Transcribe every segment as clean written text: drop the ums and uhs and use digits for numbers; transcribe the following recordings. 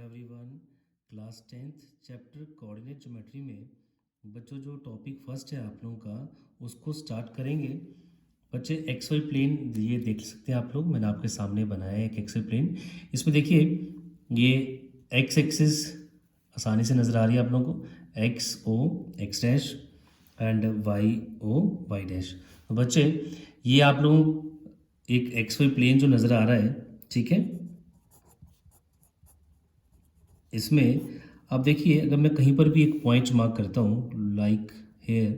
Everyone. Class 10th chapter coordinate geometry में बच्चों जो टॉपिक फर्स्ट है आप लोगों का उसको स्टार्ट करेंगे। बच्चे एक्स वाई प्लेन ये देख सकते हैं आप लोग, मैंने आपके सामने बनाया है एक एक्स वाई प्लेन। इसमें देखिए ये एक्स एक्सिस आसानी से नज़र आ रही है आप लोगों को, X O X dash and Y O Y dash. तो बच्चे ये आप लोगों एक एक्स वाई प्लेन जो नज़र आ रहा है, ठीक है, इसमें अब देखिए अगर मैं कहीं पर भी एक पॉइंट मार्क करता हूँ like here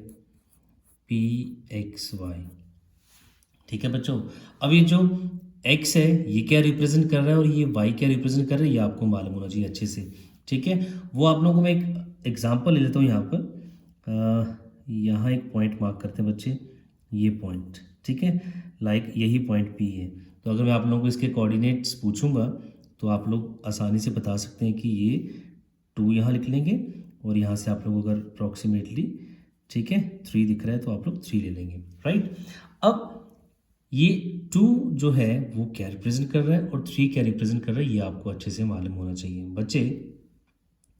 P X Y, ठीक है बच्चों। अब ये जो x है ये क्या रिप्रेजेंट कर रहा है और ये y क्या रिप्रेजेंट कर रहा है ये आपको मालूम होना चाहिए अच्छे से, ठीक है। वो आप लोगों को मैं एक एग्जांपल ले लेता हूँ यहाँ पर। यहाँ एक पॉइंट मार्क करते हैं बच्चे, ये पॉइंट, ठीक है, लाइक यही पॉइंट P है। तो अगर मैं आप लोगों को इसके कोऑर्डिनेट्स पूछूंगा तो आप लोग आसानी से बता सकते हैं कि ये 2 यहाँ लिख लेंगे और यहाँ से आप लोग अगर अप्रॉक्सीमेटली, ठीक है, 3 दिख रहा है तो आप लोग 3 ले लेंगे, राइट। अब ये 2 जो है वो क्या रिप्रेजेंट कर रहा है और 3 क्या रिप्रेजेंट कर रहा है ये आपको अच्छे से मालूम होना चाहिए। बच्चे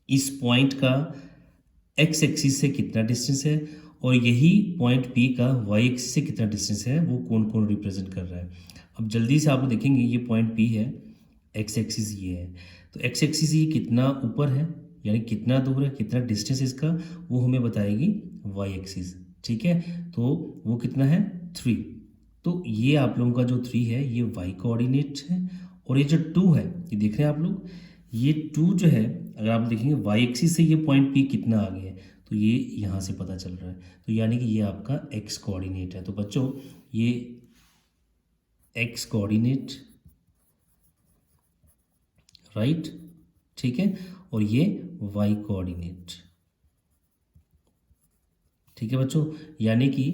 इस पॉइंट का एक्स एक्सिस से कितना डिस्टेंस है और यही पॉइंट P का वाई एक्सिस से कितना डिस्टेंस है वो कौन कौन रिप्रेजेंट कर रहा है। अब जल्दी से आप लोग देखेंगे ये पॉइंट P है, एक्स एक्सिस ये है, तो एक्स एक्सिस ये कितना ऊपर है यानी कितना दूर है, कितना डिस्टेंस इसका वो हमें बताएगी वाई एक्सिस, ठीक है। तो वो कितना है 3। तो ये आप लोगों का जो 3 है ये वाई कोऑर्डिनेट है और ये जो 2 है ये देख रहे हैं आप लोग, ये 2 जो है अगर आप देखेंगे वाई एक्सिस से ये पॉइंट P कितना आगे है तो ये यहाँ से पता चल रहा है, तो यानी कि ये आपका एक्स कोऑर्डिनेट है। तो बच्चों ये एक्स कोऑर्डिनेट, राइट, ठीक है, और ये वाई कोऑर्डिनेट, ठीक है बच्चों। यानी कि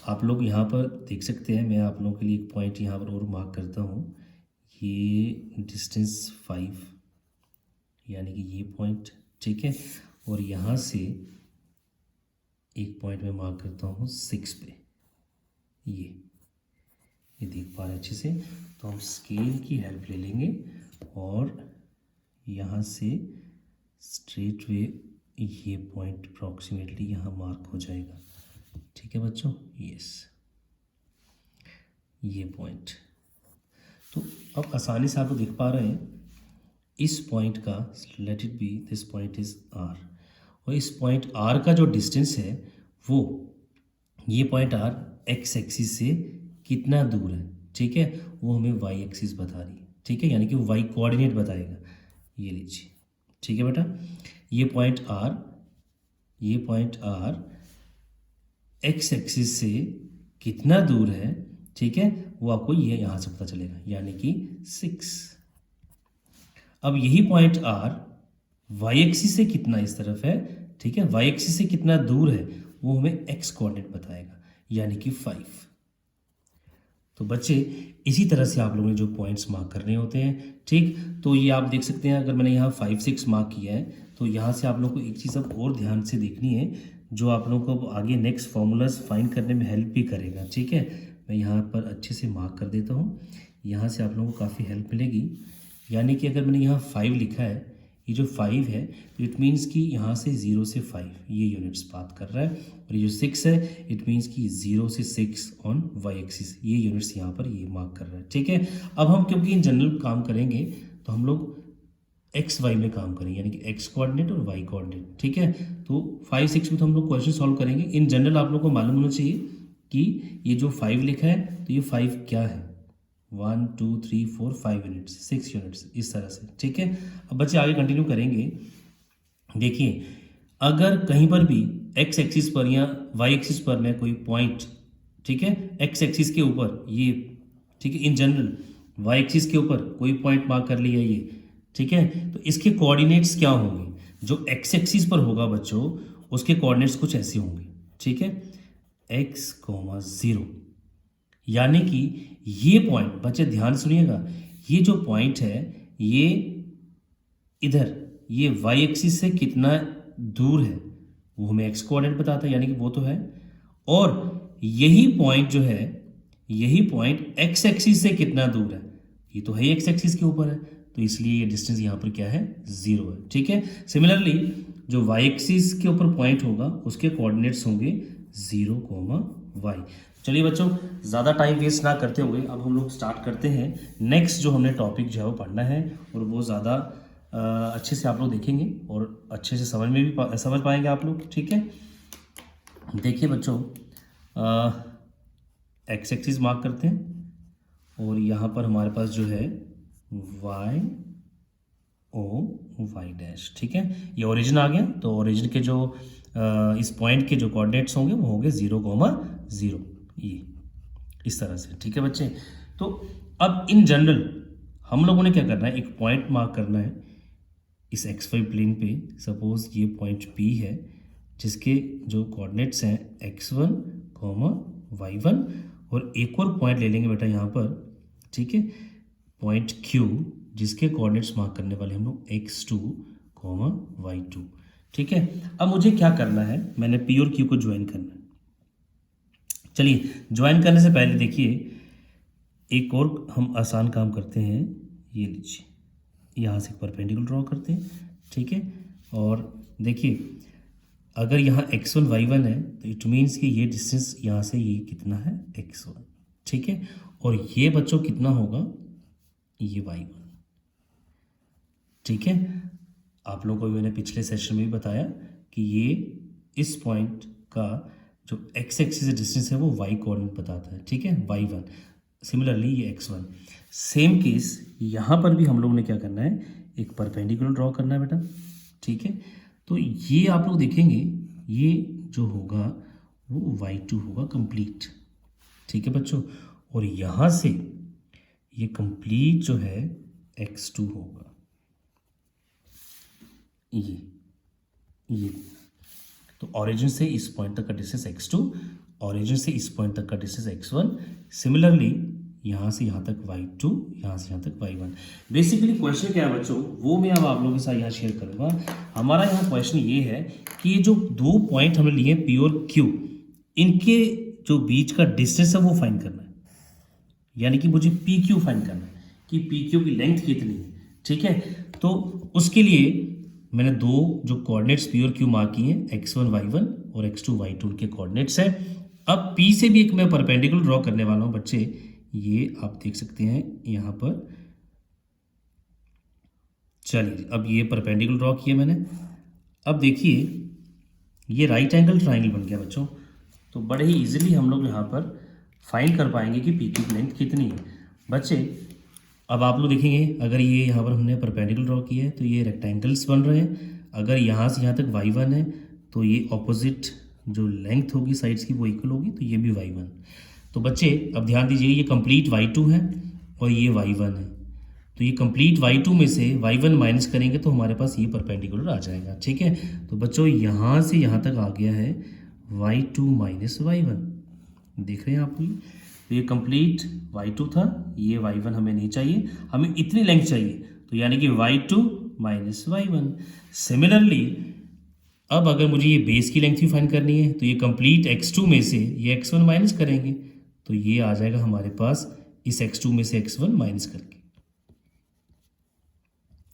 आप लोग यहाँ पर देख सकते हैं, मैं आप लोगों के लिए एक पॉइंट यहाँ पर और मार्क करता हूँ, ये डिस्टेंस 5 यानी कि ये पॉइंट, ठीक है, और यहाँ से एक पॉइंट मैं मार्क करता हूँ 6 पे, ये देख पा रहे हैं अच्छे से। तो हम स्केल की हेल्प ले लेंगे और यहाँ से स्ट्रेट वे ये पॉइंट अप्रॉक्सीमेटली यहाँ मार्क हो जाएगा, ठीक है बच्चों, यस ये पॉइंट। तो अब आसानी से आप लोग देख पा रहे हैं इस पॉइंट का, let it be this point is R, और इस पॉइंट R का जो डिस्टेंस है वो ये पॉइंट R एक्स एक्सिस से कितना दूर है, ठीक है, वो हमें वाई एक्सिस बता रही है, ठीक है, यानी कि वो वाई कोऑर्डिनेट बताएगा। ये लीजिए, ठीक है बेटा, ये पॉइंट R एक्स एक्सिस से कितना दूर है, ठीक है, वो आपको ये यहाँ से पता चलेगा यानी कि 6। अब यही पॉइंट R वाई एक्सिस से कितना इस तरफ है, ठीक है, वाई एक्सिस से कितना दूर है वो हमें एक्स कोऑर्डिनेट बताएगा यानी कि 5। तो बच्चे इसी तरह से आप लोगों ने जो पॉइंट्स मार्क करने होते हैं, ठीक। तो ये आप देख सकते हैं अगर मैंने यहाँ 5 6 मार्क किया है तो यहाँ से आप लोगों को एक चीज़ अब और ध्यान से देखनी है जो आप लोगों को आगे नेक्स्ट फॉर्मूलाज फाइंड करने में हेल्प भी करेगा, ठीक है। मैं यहाँ पर अच्छे से मार्क कर देता हूँ, यहाँ से आप लोगों को काफ़ी हेल्प मिलेगी। यानी कि अगर मैंने यहाँ 5 लिखा है, ये जो 5 है तो इट मीन्स कि यहाँ से 0 से 5 ये यूनिट्स बात कर रहा है, और ये जो 6 है इट मीन्स कि 0 से 6 ऑन वाई एक्सिस ये यूनिट्स यहाँ पर ये मार्क कर रहा है, ठीक है। अब हम क्योंकि इन जनरल काम करेंगे तो हम लोग एक्स वाई में काम करेंगे यानी कि एक्स कोऑर्डिनेट और वाई कोऑर्डिनेट, ठीक है। तो 5 6 में तो हम लोग क्वेश्चन सॉल्व करेंगे। इन जनरल आप लोग को मालूम होना चाहिए कि ये जो 5 लिखा है तो ये 5 क्या है, 1 2 3 4 5 यूनिट्स, 6 यूनिट्स इस तरह से, ठीक है। अब बच्चे आगे कंटिन्यू करेंगे। देखिए अगर कहीं पर भी एक्स एक्सिस पर या वाई एक्सिस पर मैं कोई पॉइंट, ठीक है, एक्स एक्सिस के ऊपर ये, ठीक है, इन जनरल वाई एक्सिस के ऊपर कोई पॉइंट मार्क कर लिया ये, ठीक है, तो इसके कोऑर्डिनेट्स क्या होंगे। जो एक्स एक्सिस पर होगा बच्चों उसके कोऑर्डिनेट्स कुछ ऐसे होंगे, ठीक है, x, 0, यानी कि ये पॉइंट बच्चे ध्यान सुनिएगा, ये जो पॉइंट है ये इधर ये वाई एक्सिस से कितना दूर है वो हमें एक्स कोऑर्डिनेट बताता है यानी कि वो तो है, और यही पॉइंट जो है यही पॉइंट एक्स एक्सिस से कितना दूर है ये तो है एक्स एक्सिस के ऊपर है, तो इसलिए ये डिस्टेंस यहाँ पर क्या है, 0 है। ठीक है, सिमिलरली जो y एक्सिस के ऊपर पॉइंट होगा उसके कोऑर्डिनेट्स होंगे 0, y। चलिए बच्चों, ज़्यादा टाइम वेस्ट ना करते हुए अब हम लोग स्टार्ट करते हैं नेक्स्ट जो हमने टॉपिक जो है वो पढ़ना है, और वो ज़्यादा अच्छे से आप लोग देखेंगे और अच्छे से समझ पाएंगे आप लोग। ठीक है, देखिए बच्चों, एक्स एक्सिस मार्क करते हैं और यहाँ पर हमारे पास जो है वाई ओ वाई डैश। ठीक है, ये ओरिजिन आ गया, तो ओरिजिन के जो इस पॉइंट के जो कोऑर्डिनेट्स होंगे वो होंगे 0, 0, ये इस तरह से। ठीक है बच्चे, तो अब इन जनरल हम लोगों ने क्या करना है, एक पॉइंट मार्क करना है इस XY प्लेन पे। सपोज ये पॉइंट P है जिसके जो कोऑर्डिनेट्स हैं x1, y1, और एक और पॉइंट ले लेंगे बेटा यहाँ पर। ठीक है, पॉइंट Q जिसके कोऑर्डिनेट्स मार्क करने वाले हम लोग x2, y2। ठीक है, अब मुझे क्या करना है, मैंने P और Q को ज्वाइन करना है। चलिए, ज्वाइन करने से पहले देखिए एक और हम आसान काम करते हैं। ये लीजिए, यहाँ से एक परपेंडिकुलर ड्रॉ करते हैं। ठीक है, और देखिए अगर यहाँ x1 y1 है तो इट मीन्स कि ये डिस्टेंस यहाँ से ये कितना है, x1। ठीक है, और ये बच्चों कितना होगा, ये y1। ठीक है, आप लोगों को मैंने पिछले सेशन में भी बताया कि ये इस पॉइंट का जो x एक्सिस से डिस्टेंस है वो y कोऑर्डिनेट बताता है। ठीक है, y1। सिमिलरली ये x1। सेम केस यहाँ पर भी हम लोगों ने क्या करना है, एक परपेंडिकुलर ड्रॉ करना है बेटा। ठीक है, तो ये आप लोग देखेंगे ये जो होगा वो y2 होगा कंप्लीट। ठीक है बच्चों, और यहाँ से ये कंप्लीट जो है x2 होगा, ये तो ओरिजिन से इस पॉइंट तक का डिस्टेंस x2, ओरिजिन से इस पॉइंट तक का डिस्टेंस x1। सिमिलरली यहाँ से यहाँ तक y2, यहाँ से यहाँ तक y1। बेसिकली क्वेश्चन क्या है बच्चों, वो मैं अब आप लोगों के साथ यहाँ शेयर करूँगा। हमारा यहाँ क्वेश्चन ये है कि ये जो दो पॉइंट हमने लिए P और Q, इनके जो बीच का डिस्टेंस है वो फाइंड करना है। यानी कि मुझे PQ फाइंड करना है कि PQ की लेंथ कितनी है। ठीक है, तो उसके लिए मैंने दो जो कोऑर्डिनेट्स P और Q मार्क किए हैं, x1 y1 और x2 y2 उनके कोऑर्डिनेट्स हैं। अब P से भी एक मैं परपेंडिकुलर ड्रॉ करने वाला हूँ बच्चे, ये आप देख सकते हैं यहाँ पर। चलिए, अब ये परपेंडिकुलर ड्रॉ किया मैंने। अब देखिए ये राइट एंगल ट्राइंगल बन गया बच्चों, तो बड़े ही इजीली हम लोग यहाँ पर फाइंड कर पाएंगे कि पी की लेंथ कितनी है बच्चे। अब आप लोग देखेंगे अगर ये यहाँ पर हमने परपेंडिकुलर ड्रॉ किया है तो ये रेक्टेंगल्स बन रहे हैं। अगर यहाँ से यहाँ तक y1 है तो ये ऑपोजिट जो लेंथ होगी साइड्स की वो इक्वल होगी, तो ये भी y1। तो बच्चे अब ध्यान दीजिए, ये कंप्लीट y2 है और ये y1 है, तो ये कंप्लीट y2 में से y1 माइनस करेंगे तो हमारे पास ये परपेंडिकुलर आ जाएगा। ठीक है, तो बच्चों यहाँ से यहाँ तक आ गया है y2 माइनस y1। देख रहे हैं आप, तो ये कंप्लीट y2 था, ये y1 हमें नहीं चाहिए, हमें इतनी लेंथ चाहिए, तो यानी कि y2 माइनस y1। सिमिलरली अब अगर मुझे ये बेस की लेंथ भी फाइंड करनी है तो ये कंप्लीट x2 में से ये x1 माइनस करेंगे, तो ये आ जाएगा हमारे पास इस x2 में से x1 माइनस करके।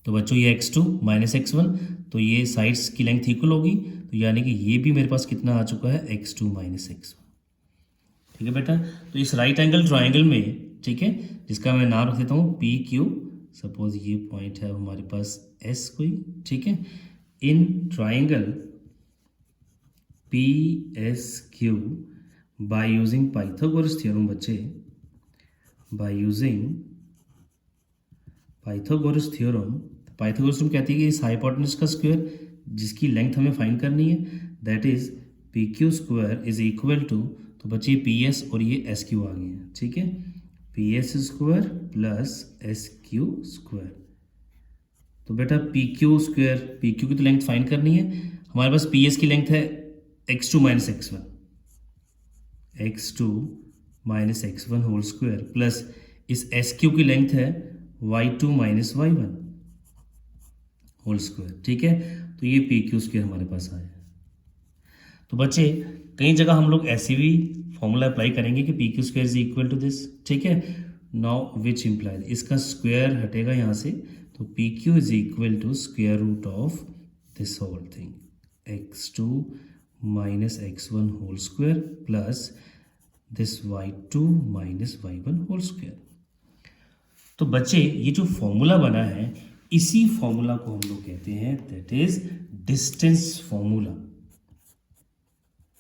तो बच्चों ये x2 माइनस x1, तो ये साइड्स की लेंथ इक्वल होगी, तो यानी कि ये भी मेरे पास कितना आ चुका है, x2 माइनस x1। ठीक है बेटा, तो इस राइट एंगल ट्राइंगल में, ठीक है, जिसका मैं नाम रख देता हूँ PQ। सपोज ये पॉइंट है हमारे पास S कोई। ठीक है, in triangle PSQ by using Pythagoras theorem बच्चे, by using Pythagoras theorem. Pythagoras theorem कहती है कि इस हाइपोटेन्यूज का स्क्वायर जिसकी लेंथ हमें फाइंड करनी है, that is PQ square is equal to, तो बच्चे PS और ये SQ आ गए हैं। ठीक है, PS square plus SQ square. तो बेटा PQ स्क्वायर, PQ की तो लेंथ फाइंड करनी है, हमारे पास PS की लेंथ है x2 minus x1, x2 minus x1 whole square plus इस SQ की लेंथ है y2 minus y1 whole square. ठीक है, तो ये PQ स्क्वायर हमारे पास आया। तो बच्चे कई जगह हम लोग ऐसे भी फॉर्मूला अप्लाई करेंगे कि PQ square is equal to this. ठीक है, नाउ विच इम्प्लाइज, इसका स्क्वायर हटेगा यहाँ से, तो P Q is equal to square root of this whole thing x2 minus x1 whole square plus this y2 minus y1 whole square. तो बच्चे ये जो फॉर्मूला बना है इसी फॉर्मूला को हम लोग कहते हैं दैट इज डिस्टेंस फॉर्मूला।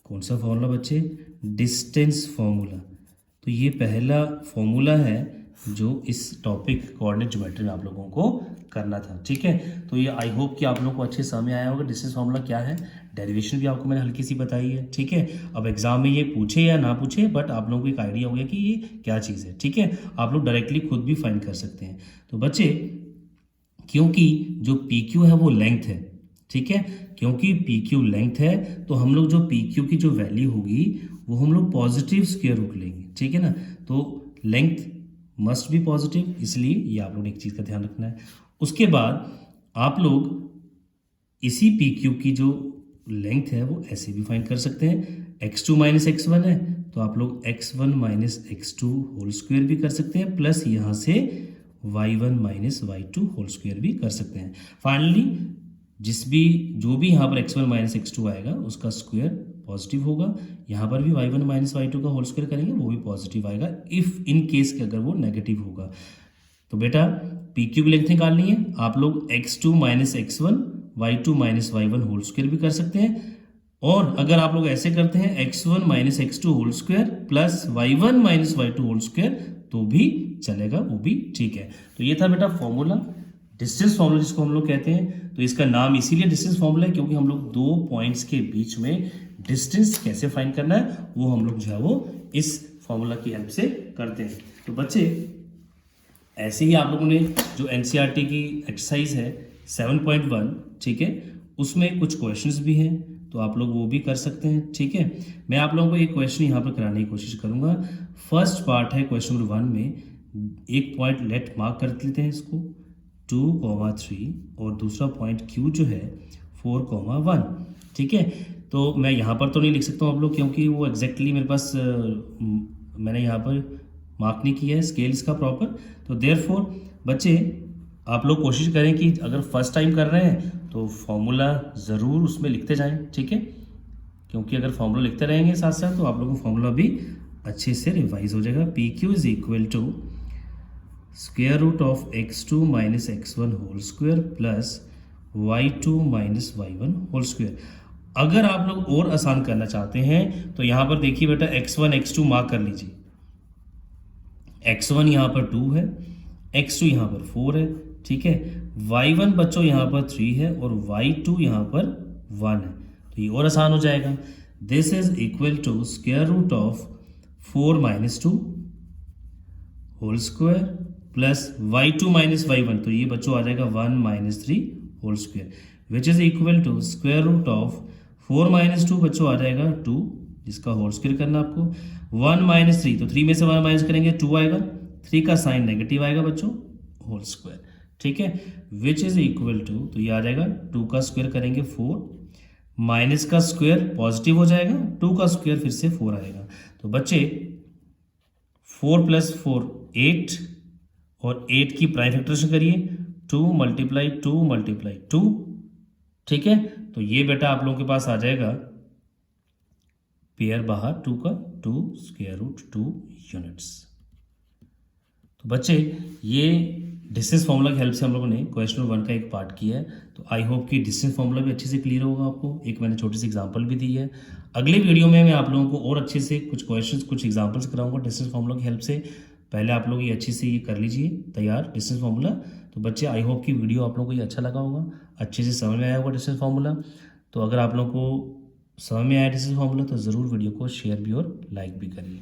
कौन सा फॉर्मूला बच्चे? Distance formula. तो ये पहला फॉर्मूला है जो इस टॉपिक कोऑर्डिनेट ज्योमेट्री में आप लोगों को करना था, ठीक है। तो ये आई होप कि आप लोगों को अच्छे समझ आया होगा डिस्टेंस फार्मूला क्या है। डेरिवेशन भी आपको मैंने हल्की सी बताई है, ठीक है। अब एग्जाम में ये पूछे या ना पूछे बट आप लोगों को एक आइडिया हो गया कि ये क्या चीज़ है, ठीक है। आप लोग डायरेक्टली खुद भी फाइंड कर सकते हैं। तो बच्चे क्योंकि जो पी क्यू है वो लेंथ है, ठीक है, क्योंकि पी क्यू लेंथ है तो हम लोग जो पी क्यू की जो वैल्यू होगी वो हम लोग पॉजिटिव स्क्वायर रूट लेंगे, ठीक है ना। तो लेंथ मस्ट बी पॉजिटिव, इसलिए ये आप लोग ने एक चीज़ का ध्यान रखना है। उसके बाद आप लोग इसी पी क्यू की जो लेंथ है वो ऐसे भी फाइंड कर सकते हैं। x2 माइनस x1 है तो आप लोग x1 minus x2 whole square भी कर सकते हैं, प्लस यहाँ से y1 minus y2 whole square भी कर सकते हैं। फाइनली जो भी यहाँ पर x1 माइनस x2 आएगा उसका स्क्वायर पॉजिटिव होगा। यहाँ पर भी y1 माइनस y2 का होल स्क्वायर करेंगे वो भी पॉजिटिव आएगा, इफ़ इन केस कि अगर वो नेगेटिव होगा। तो बेटा पी क्यू की लेंथ निकालनी है, आप लोग x2 minus x1 y2 minus y1 whole square भी कर सकते हैं। और अगर आप लोग ऐसे करते हैं x1 minus x2 whole square plus y1 minus y2 whole square तो भी चलेगा, वो भी ठीक है। तो ये था बेटा फॉर्मूला, डिस्टेंस फॉर्मूला जिसको हम लोग कहते हैं। तो इसका नाम इसीलिए डिस्टेंस फॉर्मूला है क्योंकि हम लोग दो पॉइंट्स के बीच में डिस्टेंस कैसे फाइंड करना है वो हम लोग जो है वो इस फॉर्मूला की हेल्प से करते हैं। तो बच्चे ऐसे ही आप लोगों ने जो एनसीईआरटी की एक्सरसाइज है 7.1, ठीक है, उसमें कुछ क्वेश्चंस भी हैं तो आप लोग वो भी कर सकते हैं, ठीक है। मैं आप लोगों को एक क्वेश्चन यहाँ पर कराने की कोशिश करूँगा। फर्स्ट पार्ट है क्वेश्चन नंबर 1 में एक पॉइंट लेट मार्क कर लेते हैं इसको 2,3 और दूसरा पॉइंट Q जो है 4,1, ठीक है। तो मैं यहाँ पर तो नहीं लिख सकता हूँ आप लोग क्योंकि वो एग्जैक्टली मेरे पास मैंने यहाँ पर मार्क नहीं किया है स्केल इसका प्रॉपर। तो देयरफॉर बच्चे आप लोग कोशिश करें कि अगर फर्स्ट टाइम कर रहे हैं तो फॉर्मूला ज़रूर उसमें लिखते जाएं, ठीक है, क्योंकि अगर फॉर्मूला लिखते रहेंगे साथ साथ तो आप लोगों को फॉर्मूला भी अच्छे से रिवाइज हो जाएगा। P Q is equal to square root of x2 minus x1 whole square plus y2 minus y1 whole square. अगर आप लोग और आसान करना चाहते हैं तो यहाँ पर देखिए बेटा x1 x2 मार्क कर लीजिए। x1 यहाँ पर 2 है, x2 यहाँ पर 4 है, ठीक है। y1 बच्चों यहाँ पर 3 है और y2 यहाँ पर 1 है, तो ये और आसान हो जाएगा। This is equal to square root of 4 minus 2 whole square plus y2 minus y1, तो ये बच्चों आ जाएगा 1 minus 3 whole square which is equal to square root of 4 minus 2 बच्चों आ जाएगा 2 जिसका होल स्क्वायर करना आपको 1 माइनस 3, तो 3 में से 1 माइनस करेंगे 2 आएगा, 3 का साइन नेगेटिव आएगा बच्चों होल स्क्वायर, ठीक है, विच इज इक्वल टू, तो ये आ जाएगा 2 का स्क्वायर करेंगे 4 माइनस का स्क्वायर पॉजिटिव हो जाएगा, 2 का स्क्वायर फिर से 4 आएगा। तो बच्चे 4 प्लस 4 8 और 8 की प्राइम फैक्टराइजेशन करिए 2 मल्टीप्लाई 2, ठीक है। तो ये बेटा आप लोगों के पास आ जाएगा पेयर बाहर 2 का 2 स्क्वायर रूट 2 यूनिट्स। तो बच्चे ये डिस्टेंस फार्मूला की हेल्प से हम लोगों ने क्वेश्चन नंबर 1 का एक पार्ट किया है। तो आई होप कि डिस्टेंस फार्मूला भी अच्छे से क्लियर होगा आपको। एक मैंने छोटी सी एग्जांपल भी दी है। अगले वीडियो में मैं आप लोगों को और अच्छे से कुछ क्वेश्चंस कुछ एग्जांपल्स कराऊंगा डिस्टेंस फार्मूला की हेल्प से। पहले आप लोग ये अच्छे से ये कर लीजिए तैयार डिस्टेंस फार्मूला। तो बच्चे आई होप कि वीडियो आप लोगों को ये अच्छा लगा होगा, अच्छे से समझ में आया होगा डिस्टेंस फार्मूला। तो अगर आप लोगों को समझ में आया डिस्टेंस फार्मूला तो ज़रूर वीडियो को शेयर भी और लाइक भी करिए।